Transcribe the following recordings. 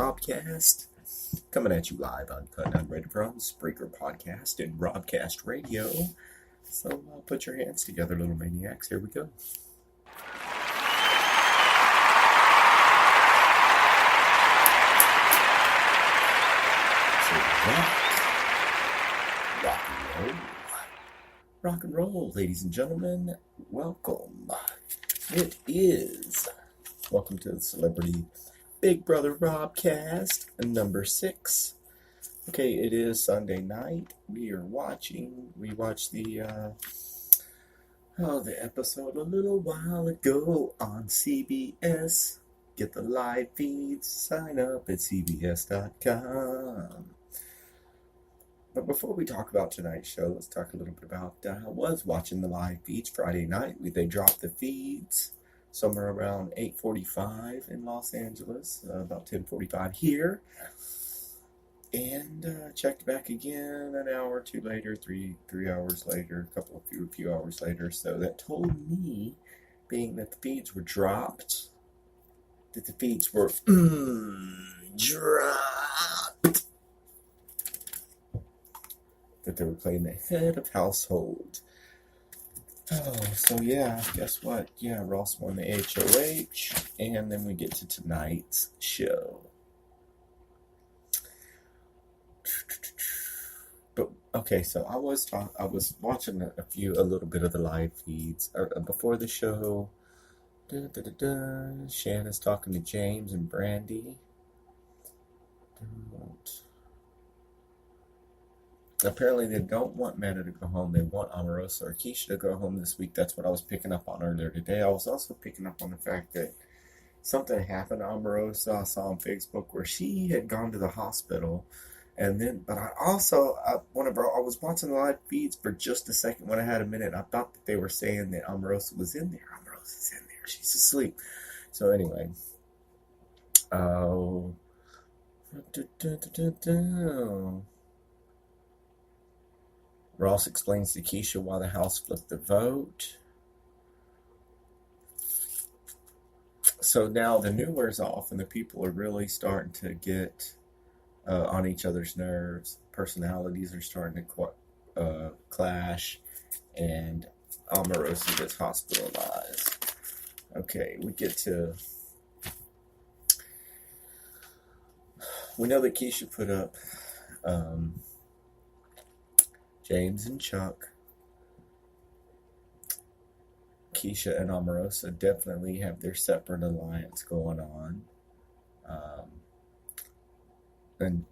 Robcast, coming at you live, uncut and unrated from Spreaker Podcast and Robcast Radio. So put your hands together, little maniacs. Here we go. So rock and roll, ladies and gentlemen. Welcome. Welcome to the Celebrity Big Brother Robcast, number 6. Okay, it is Sunday night. We watched the episode a little while ago on CBS. Get the live feeds, sign up at cbs.com. But before we talk about tonight's show, let's talk a little bit about, I was watching the live feeds Friday night. They dropped the feeds somewhere around 8:45 in Los Angeles, about 10:45 here. And checked back again an hour or two later, three hours later, a few hours later. So that told me, being that the feeds were dropped, that the feeds were dropped, that they were playing the head of household. Oh, so yeah, guess what? Yeah, Ross won the HOH, and then we get to tonight's show. But okay, so I was watching a little bit of the live feeds before the show. Shanna's talking to James and Brandy. Apparently they don't want Meta to go home. They want Omarosa or Keisha to go home this week. That's what I was picking up on earlier today. I was also picking up on the fact that something happened to Omarosa. I saw on Facebook where she had gone to the hospital. But I was watching the live feeds for just a second when I had a minute. I thought that they were saying that Omarosa was in there. Omarosa's in there. She's asleep. So anyway. Ross explains to Keisha why the house flipped the vote. So now the new wears off and the people are really starting to get on each other's nerves. Personalities are starting to clash, and Omarosa gets hospitalized. Okay, we know that Keisha put up James and Chuck. Keisha and Omarosa definitely have their separate alliance going on. And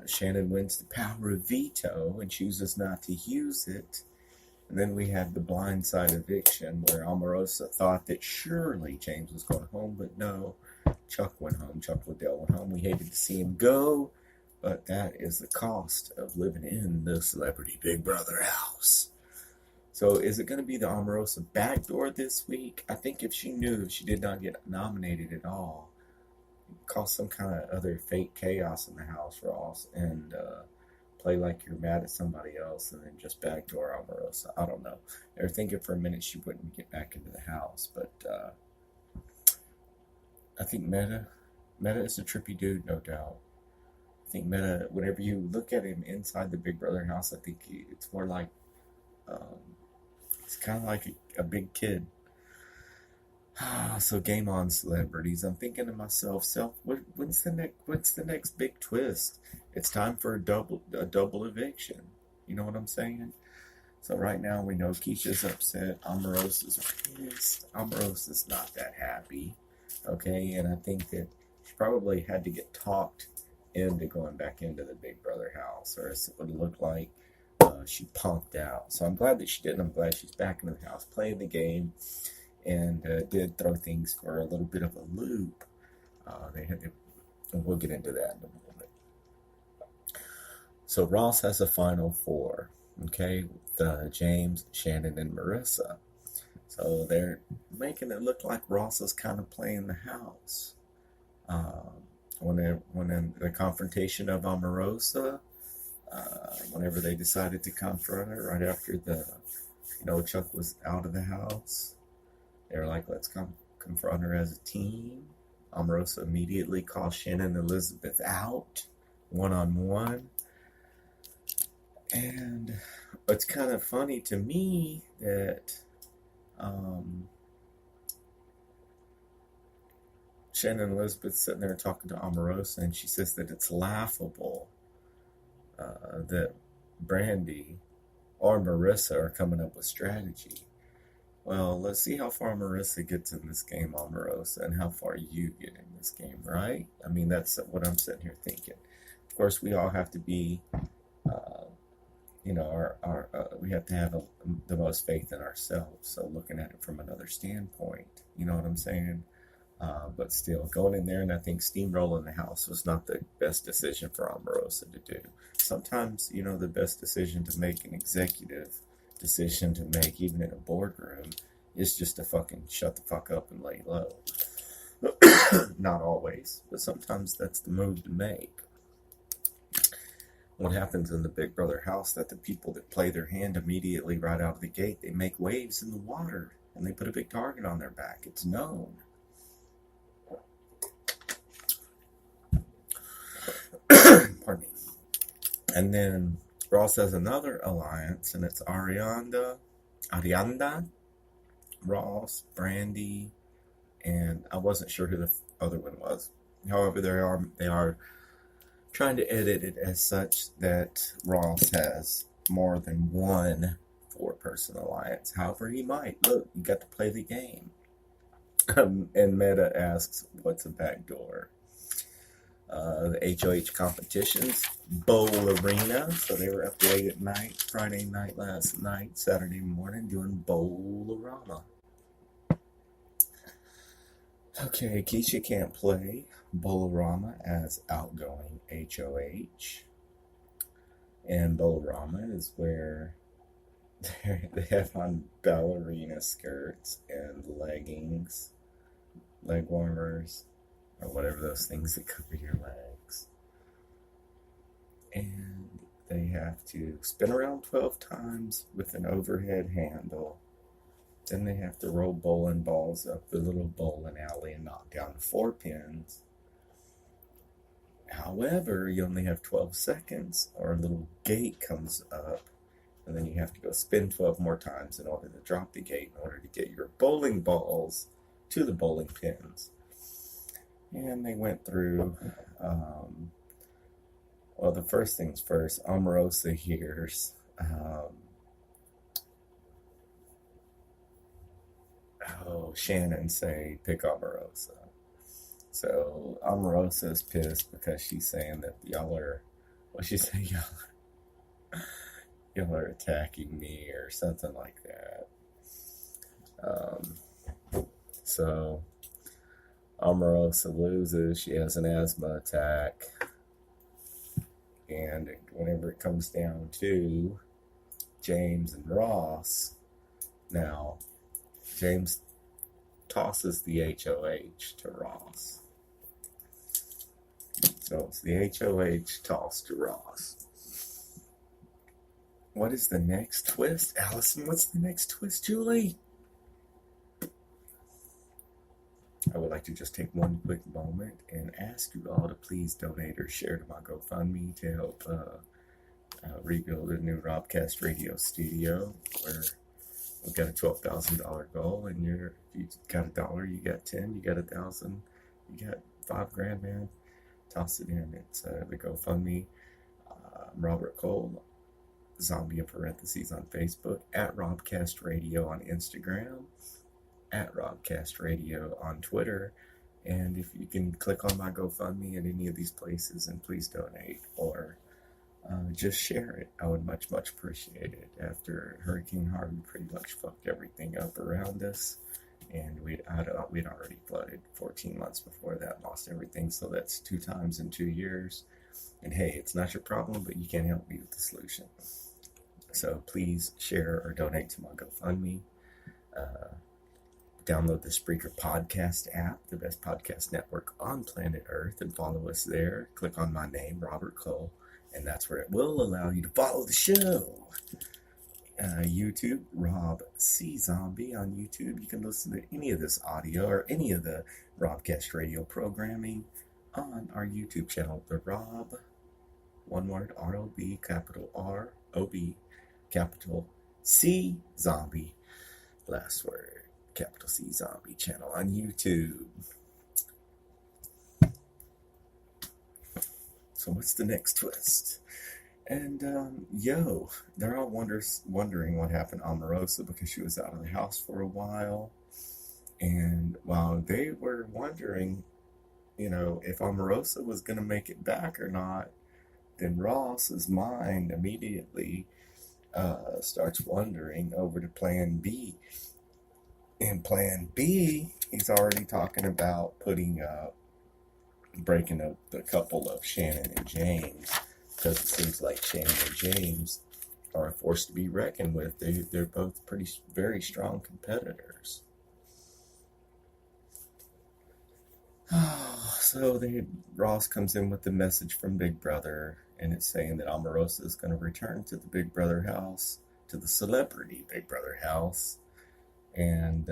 Shannon wins the power of veto and chooses not to use it. And then we had the blindside eviction where Omarosa thought that surely James was going home, but no, Chuck went home. Chuck Liddell went home. We hated to see him go. But that is the cost of living in the Celebrity Big Brother house. So is it going to be the Omarosa backdoor this week? I think if she knew she did not get nominated at all, it would cause some kind of other fake chaos in the house, Ross, and play like you're mad at somebody else and then just backdoor Omarosa. I don't know. They were thinking for a minute she wouldn't get back into the house, but I think Meta is a trippy dude, no doubt. I think Meta, whenever you look at him inside the Big Brother house, I think it's more like, it's kind of like a big kid. So game on, celebrities. I'm thinking to myself, what's the next big twist? It's time for a double eviction. You know what I'm saying? So right now we know Keisha's upset. Omarosa's pissed. Omarosa's not that happy. Okay, and I think that she probably had to get talked into going back into the Big Brother house, or else it would look like she punked out. So I'm glad that she didn't. I'm glad she's back into the house playing the game, and did throw things for a little bit of a loop. And we'll get into that in a moment. So Ross has a final 4, okay, with James, Shannon, and Marissa. So they're making it look like Ross is kind of playing the house. When in the confrontation of Omarosa, whenever they decided to confront her right after Chuck was out of the house, they were like, let's confront her as a team. Omarosa immediately calls Shannon and Elizabeth out, one-on-one. And it's kind of funny to me that Shannon and Elizabeth sitting there talking to Omarosa, and she says that it's laughable that Brandy or Marissa are coming up with strategy. Well, let's see how far Marissa gets in this game, Omarosa, and how far you get in this game, right? I mean, that's what I'm sitting here thinking. Of course, we all have to be, we have to have the most faith in ourselves. So looking at it from another standpoint, you know what I'm saying? But still, going in there and I think steamrolling the house was not the best decision for Omarosa to do. Sometimes, the best decision to make, an executive decision to make, even in a boardroom, is just to fucking shut the fuck up and lay low. Not always, but sometimes that's the move to make. What happens in the Big Brother house, that the people that play their hand immediately right out of the gate, they make waves in the water and they put a big target on their back. It's known. Pardon me. And then Ross has another alliance, and it's Arianda, Ross, Brandy, and I wasn't sure who the other one was. However, they are trying to edit it as such that Ross has more than one 4-person alliance. However, he might. Look, you got to play the game. And Meta asks, what's a backdoor? The HOH competitions, Bowl Arena. So they were up late at night, Friday night, last night, Saturday morning, doing Bowl-orama. Okay, Keisha can't play Bowl-orama as outgoing HOH. And Bowl-orama is where they have on ballerina skirts and leggings, leg warmers, or whatever those things that cover your legs. And they have to spin around 12 times with an overhead handle. Then they have to roll bowling balls up the little bowling alley and knock down 4 pins. However, you only have 12 seconds, or a little gate comes up, and then you have to go spin 12 more times in order to drop the gate, in order to get your bowling balls to the bowling pins. And they went through, the first things first, Omarosa hears, Shannon say, pick Omarosa. So Omarosa is pissed because she's saying that y'all are attacking me or something like that. So Omarosa loses. She has an asthma attack. And whenever it comes down to James and Ross, now James tosses the HOH to Ross. So it's the HOH toss to Ross. What is the next twist? Allison, what's the next twist, Julie? I would like to just take one quick moment and ask you all to please donate or share to my GoFundMe to help rebuild a new Robcast radio studio, where we've got a $12,000 goal, and if you got $1, you got 10, you got 1,000, you got $5,000, man. Toss it in. It's the GoFundMe. I'm Robert Cole, Zombie in parentheses on Facebook, at Robcast Radio on Instagram, at Robcast Radio on Twitter. And if you can click on my GoFundMe at any of these places, and please donate or just share it, I would much appreciate it. After Hurricane Harvey pretty much fucked everything up around us, and we'd already flooded 14 months before that, lost everything. So that's 2 times in 2 years. And hey, it's not your problem, but you can't help me with the solution. So please share or donate to my GoFundMe. Download the Spreaker podcast app, the best podcast network on planet Earth, and follow us there. Click on my name, Robert Cole, and that's where it will allow you to follow the show. YouTube, Rob C. Zombie on YouTube. You can listen to any of this audio or any of the Robcast radio programming on our YouTube channel, the Rob, one word, R-O-B, capital R-O-B, capital C, Zombie, last word, capital C, Zombie channel on YouTube. So what's the next twist? And, they're all wondering what happened to Omarosa because she was out of the house for a while. And while they were wondering, if Omarosa was going to make it back or not, then Ross's mind immediately starts wandering over to Plan B. In Plan B, he's already talking about breaking up the couple of Shannon and James, because it seems like Shannon and James are a force to be reckoned with. They're both very strong competitors. So Ross comes in with the message from Big Brother, and it's saying that Omarosa is going to return to the Big Brother house, to the Celebrity Big Brother house, and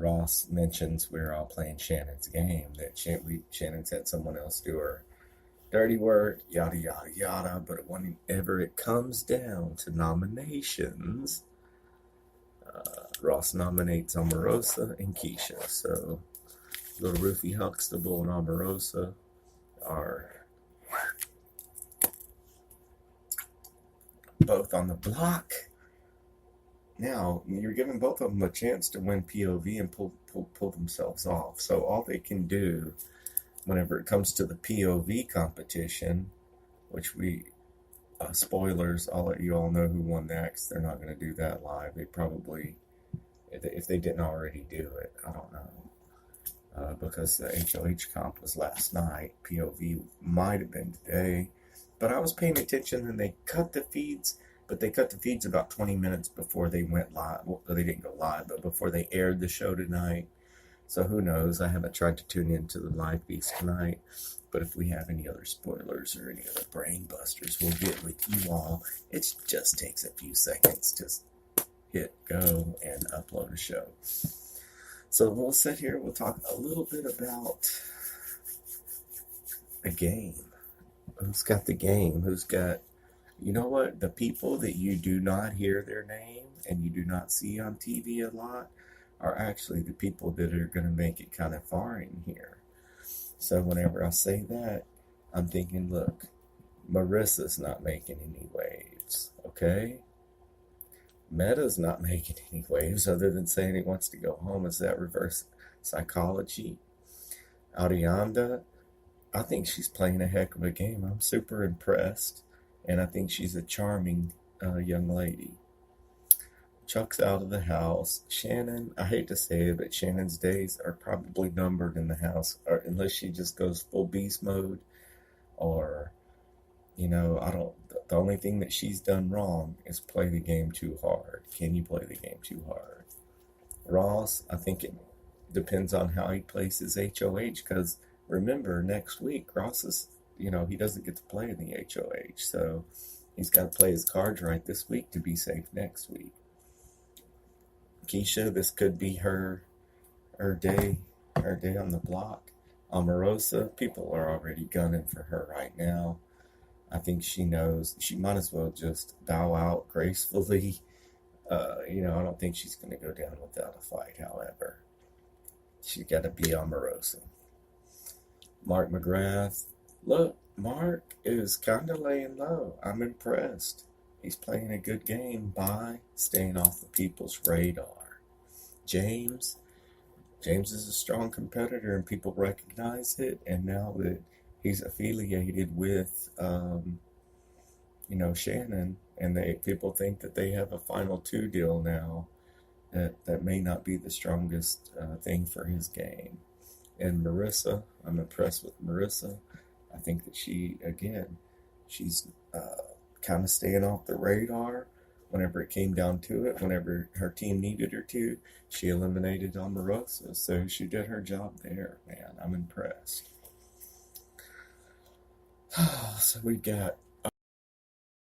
Ross mentions we're all playing Shannon's game, that Shannon's had someone else do her dirty work, yada, yada, yada. But whenever it comes down to nominations, Ross nominates Omarosa and Keisha. So little Rufy Huxtable and Omarosa are both on the block. Now, you're giving both of them a chance to win POV and pull themselves off. So all they can do whenever it comes to the POV competition, which spoilers, I'll let you all know who won next. They're not going to do that live. They probably, if they didn't already do it, I don't know. Because the HOH comp was last night. POV might have been today. But I was paying attention, and they cut the feeds. But they cut the feeds about 20 minutes before they went live. Well, they didn't go live, but before they aired the show tonight. So who knows? I haven't tried to tune into the live feeds tonight. But if we have any other spoilers or any other brain busters, we'll get with you all. It just takes a few seconds to hit go and upload a show. So we'll sit here. We'll talk a little bit about the game. Who's got the game? Who's got... You know what? The people that you do not hear their name and you do not see on TV a lot are actually the people that are going to make it kind of far in here. So whenever I say that, I'm thinking, look, Marissa's not making any waves, okay? Meta's not making any waves other than saying he wants to go home. Is that reverse psychology? Arianda, I think she's playing a heck of a game. I'm super impressed. And I think she's a charming young lady. Chuck's out of the house. Shannon, I hate to say it, but Shannon's days are probably numbered in the house, or unless she just goes full beast mode, or, the only thing that she's done wrong is play the game too hard. Can you play the game too hard? Ross, I think it depends on how he plays his HOH, because remember, next week, Ross is... he doesn't get to play in the HOH, so he's got to play his cards right this week to be safe next week. Keisha, this could be her day on the block. Omarosa, people are already gunning for her right now. I think she knows she might as well just bow out gracefully. I don't think she's going to go down without a fight, however. She's got to be Omarosa. Mark McGrath, look, Mark is kind of laying low. I'm impressed. He's playing a good game by staying off the people's radar. James is a strong competitor, and people recognize it. And now that he's affiliated with, Shannon, and people think that they have a final two deal now, that may not be the strongest thing for his game. And Marissa, I'm impressed with Marissa. I think that she's kind of staying off the radar. Whenever it came down to it, whenever her team needed her to, she eliminated Omarosa. So she did her job there, man. I'm impressed. So we've got